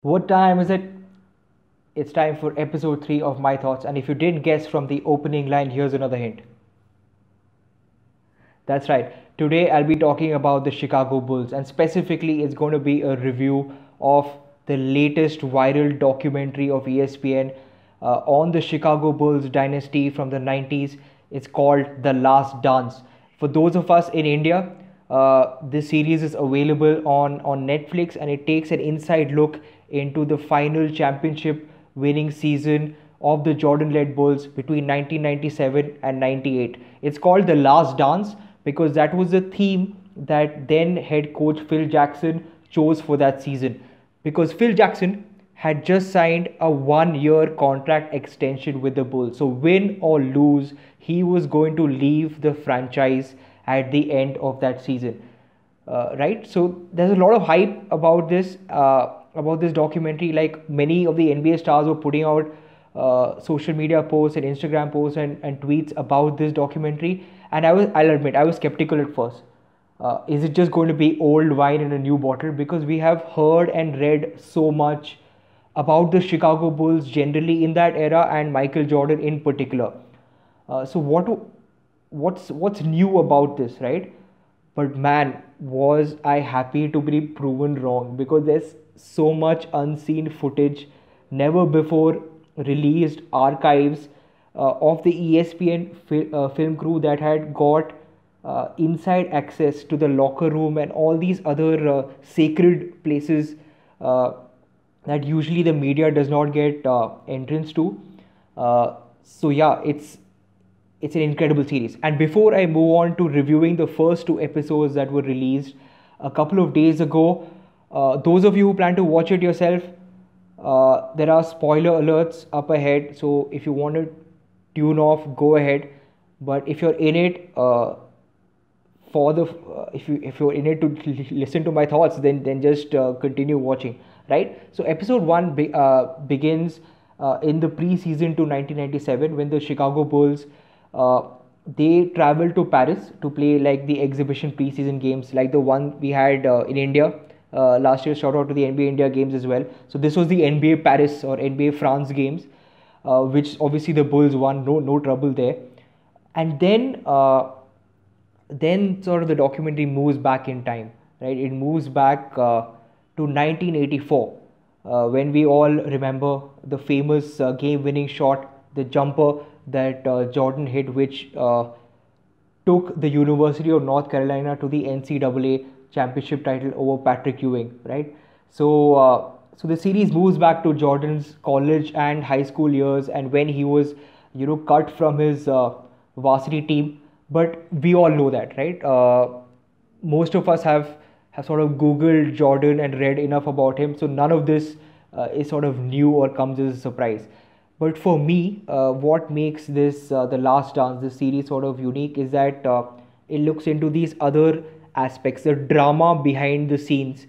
What time is it? It's time for episode 3 of My Thoughts. And if you didn't guess from the opening line, here's another hint. That's right. Today I'll be talking about the Chicago Bulls, and specifically, it's going to be a review of the latest viral documentary of ESPN on the Chicago Bulls dynasty from the 90s. It's called The Last Dance. For those of us in India, this series is available on Netflix, and it takes an inside look into the final championship winning season of the Jordan led Bulls between 1997 and 98. It's called The Last Dance because that was the theme that then head coach Phil Jackson chose for that season. Because Phil Jackson had just signed a 1 year contract extension with the Bulls. So, win or lose, he was going to leave the franchise at the end of that season. Right? So, there's a lot of hype about this documentary. Like many of the NBA stars were putting out social media posts and Instagram posts and tweets about this documentary. And I'll admit, I was skeptical at first. Is it just going to be old wine in a new bottle? Because we have heard and read so much about the Chicago Bulls generally in that era and Michael Jordan in particular. So what's new about this, right? But man, was I happy to be proven wrong because there's so much unseen footage, never before released archives of the ESPN film crew that had got inside access to the locker room and all these other sacred places that usually the media does not get entrance to. So yeah, it's an incredible series. And before I move on to reviewing the first two episodes that were released a couple of days ago, those of you who plan to watch it yourself, there are spoiler alerts up ahead. So if you want to tune off, go ahead. But if you're in it if you're in it to listen to my thoughts, then just continue watching, right? So episode one begins in the preseason to 1997 when the Chicago Bulls uh, they traveled to Paris to play like the exhibition preseason games, like the one we had in India last year. Shout out to the NBA India games as well. So this was the NBA Paris or NBA France games, which obviously the Bulls won. No trouble there. And then sort of the documentary moves back in time, right? It moves back to 1984 when we all remember the famous game-winning shot, the jumper that Jordan hit, which took the University of North Carolina to the NCAA championship title over Patrick Ewing, right? So the series moves back to Jordan's college and high school years, and when he was, cut from his varsity team. But we all know that, right? Most of us have sort of Googled Jordan and read enough about him, so none of this is sort of new or comes as a surprise. But for me, what makes this The Last Dance, this series, sort of unique is that it looks into these other aspects, the drama behind the scenes,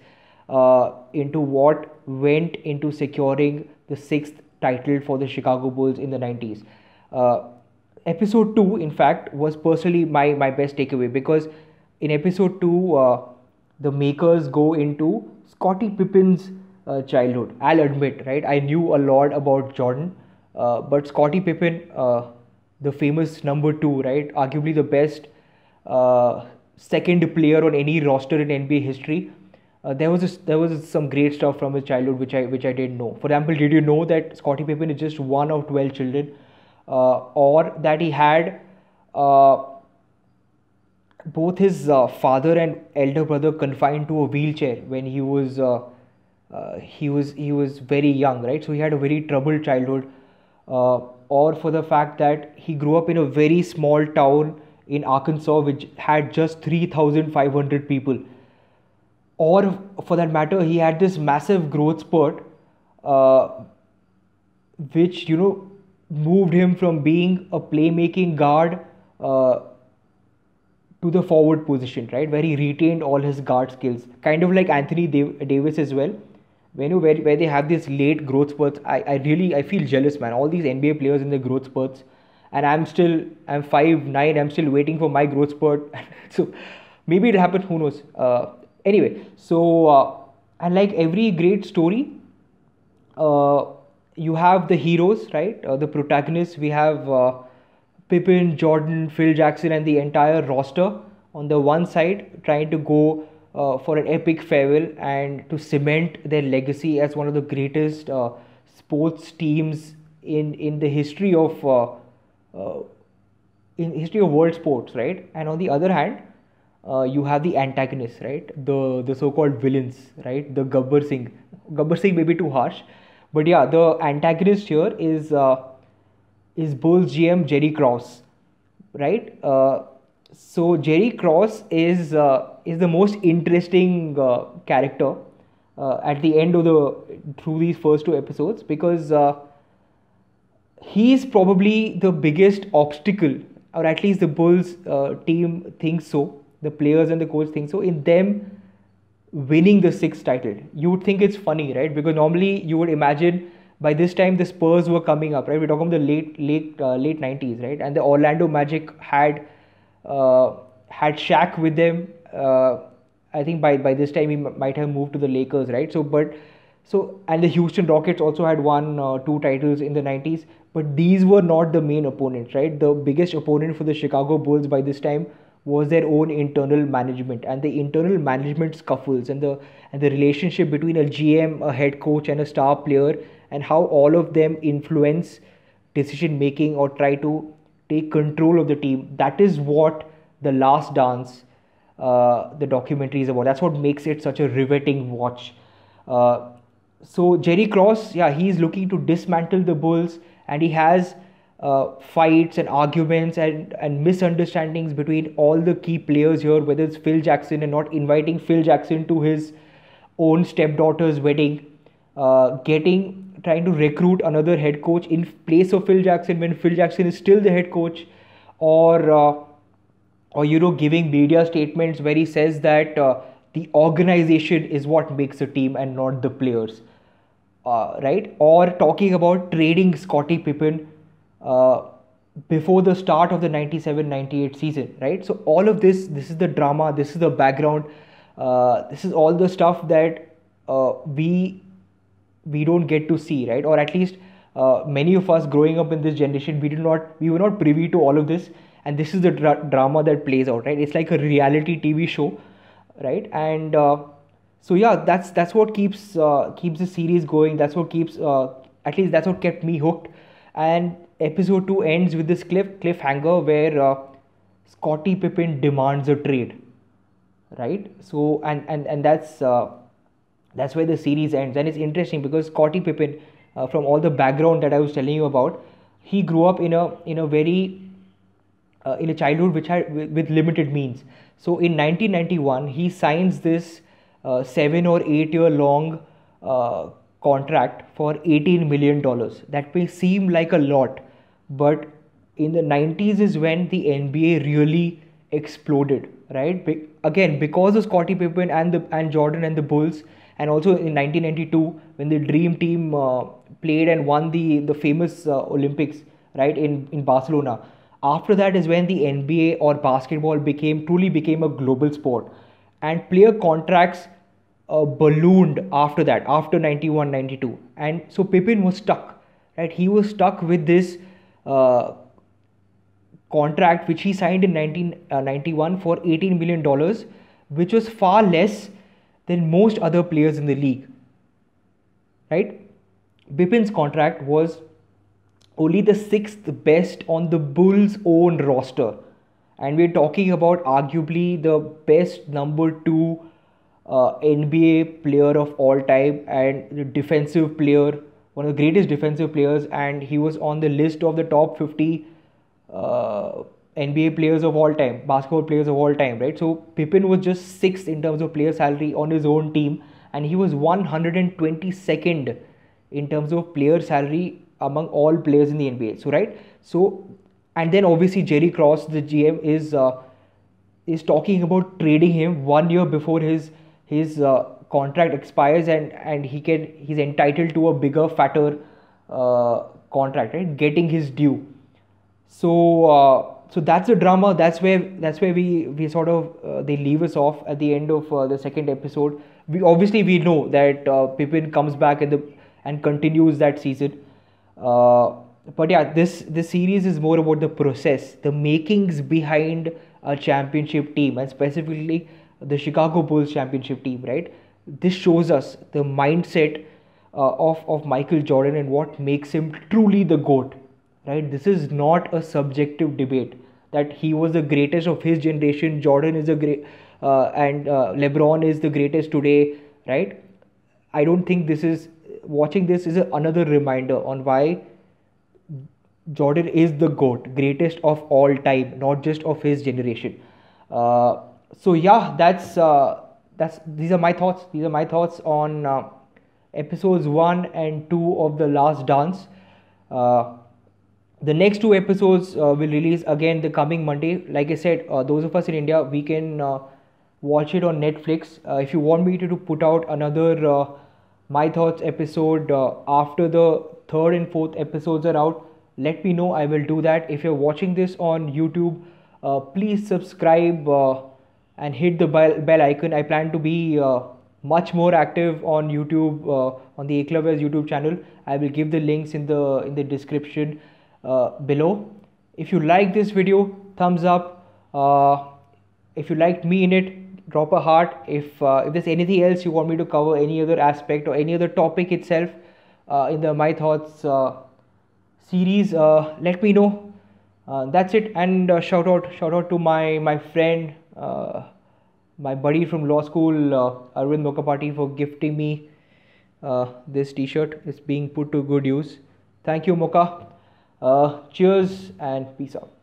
into what went into securing the sixth title for the Chicago Bulls in the 90s. Episode 2, in fact, was personally my best takeaway because in episode 2, the makers go into Scottie Pippen's childhood. I'll admit, right? I knew a lot about Jordan, but Scottie Pippen, the famous number two, right? Arguably the best second player on any roster in NBA history. There was some great stuff from his childhood which I didn't know. For example, did you know that Scottie Pippen is just one of 12 children, or that he had both his father and elder brother confined to a wheelchair when he was very young, right? So he had a very troubled childhood, or for the fact that he grew up in a very small town in Arkansas which had just 3,500 people, or for that matter, he had this massive growth spurt, uh, which moved him from being a playmaking guard uh, to the forward position, right, where he retained all his guard skills, kind of like Anthony Davis as well. When where they have these late growth spurts, I feel jealous, man. All these NBA players in their growth spurts, and I'm 5'9", I'm still waiting for my growth spurt. So maybe it happened, who knows. Anyway, so and like every great story, uh, you have the heroes, right? The protagonists. We have Pippen, Jordan, Phil Jackson, and the entire roster on the one side, trying to go for an epic farewell and to cement their legacy as one of the greatest sports teams in the history of uh, world sports, right? And on the other hand, you have the antagonists, right? The so-called villains, right? The Gabbar Singh. Gabbar Singh may be too harsh, but yeah, the antagonist here is Bulls GM Jerry Krause, right? So Jerry Krause is the most interesting character at the end of the through these first two episodes, because he's probably the biggest obstacle, or at least the Bulls team thinks so. The players and the coach think so, in them winning the sixth title. You would think it's funny, right? Because normally you would imagine by this time the Spurs were coming up, right? We're talking about the late 90s, right? And the Orlando Magic had Shaq with them. I think by this time he might have moved to the Lakers, right? And the Houston Rockets also had won two titles in the 90s, but these were not the main opponents, right? The biggest opponent for the Chicago Bulls by this time was their own internal management, and the internal management scuffles and the relationship between a GM, a head coach, and a star player, and how all of them influence decision making or try to take control of the team. That is what The Last Dance, the documentary, is about. That's what makes it such a riveting watch. So Jerry Krause, yeah, he's looking to dismantle the Bulls, and he has fights and arguments and misunderstandings between all the key players here, whether it's Phil Jackson and not inviting Phil Jackson to his own stepdaughter's wedding, trying to recruit another head coach in place of Phil Jackson when Phil Jackson is still the head coach, or giving media statements where he says that the organization is what makes a team and not the players, right? Or talking about trading Scottie Pippen before the start of the 97-98 season, right? So all of this is the drama, this is the background, this is all the stuff that we don't get to see, right? Or at least many of us growing up in this generation, we were not privy to all of this, and this is the drama that plays out, right? It's like a reality TV show, right? And so yeah, that's what keeps the series going. That's what keeps at least that's what kept me hooked. And episode 2 ends with this cliffhanger where Scottie Pippen demands a trade, right? So and that's where the series ends. And it's interesting because Scottie Pippen, from all the background that I was telling you about, he grew up in a very in a childhood with limited means. So in 1991, he signs this 7 or 8 year long contract for $18 million. That may seem like a lot, but in the 90s is when the NBA really exploded, right? Again, because of Scottie Pippen and Jordan and the Bulls, and also in 1992 when the Dream Team played and won the famous Olympics, right, in Barcelona. After that is when the NBA or basketball truly became a global sport, and player contracts ballooned after that, after 91, 92. And so Pippen was stuck, right? He was stuck with this contract which he signed in 1991 for $18 million, which was far less than most other players in the league, right? Pippen's contract was only the 6th best on the Bulls' own roster, and we're talking about arguably the best number 2 NBA player of all time, and the defensive player, one of the greatest defensive players, and he was on the list of the top 50 NBA players of all time, basketball players of all time, right? So Pippen was just 6th in terms of player salary on his own team, and he was 122nd in terms of player salary among all players in the NBA. So right, so and then obviously Jerry Krause, the GM, is talking about trading him 1 year before his contract expires, and he's entitled to a bigger, fatter contract, right? Getting his due. So that's the drama. That's where we sort of they leave us off at the end of the second episode. We know that Pippen comes back and continues that season. But yeah, this series is more about the process, the makings behind a championship team, and specifically the Chicago Bulls championship team, right? This shows us the mindset of Michael Jordan and what makes him truly the GOAT, right? This is not a subjective debate that he was the greatest of his generation, Jordan is a great, and LeBron is the greatest today, right? I don't think this is watching this is another reminder on why Jordan is the GOAT, greatest of all time, not just of his generation. So yeah, that's these are my thoughts. These are my thoughts on episodes 1 and 2 of The Last Dance. The next two episodes will release again the coming Monday. Like I said, those of us in India, we can watch it on Netflix. If you want me to put out another My Thoughts episode after the third and fourth episodes are out, let me know. I will do that. If you're watching this on YouTube, please subscribe and hit the bell icon. I plan to be much more active on YouTube, on the Eklavya's YouTube channel. I will give the links in the description below. If you like this video, thumbs up. If you liked me in it, drop a heart. If there's anything else you want me to cover, any other aspect or any other topic itself in the My Thoughts series, let me know. That's it. And shout out to my friend, my buddy from law school, Arvind Mokapati, for gifting me this t-shirt. It's being put to good use. Thank you, Moka. Cheers and peace out.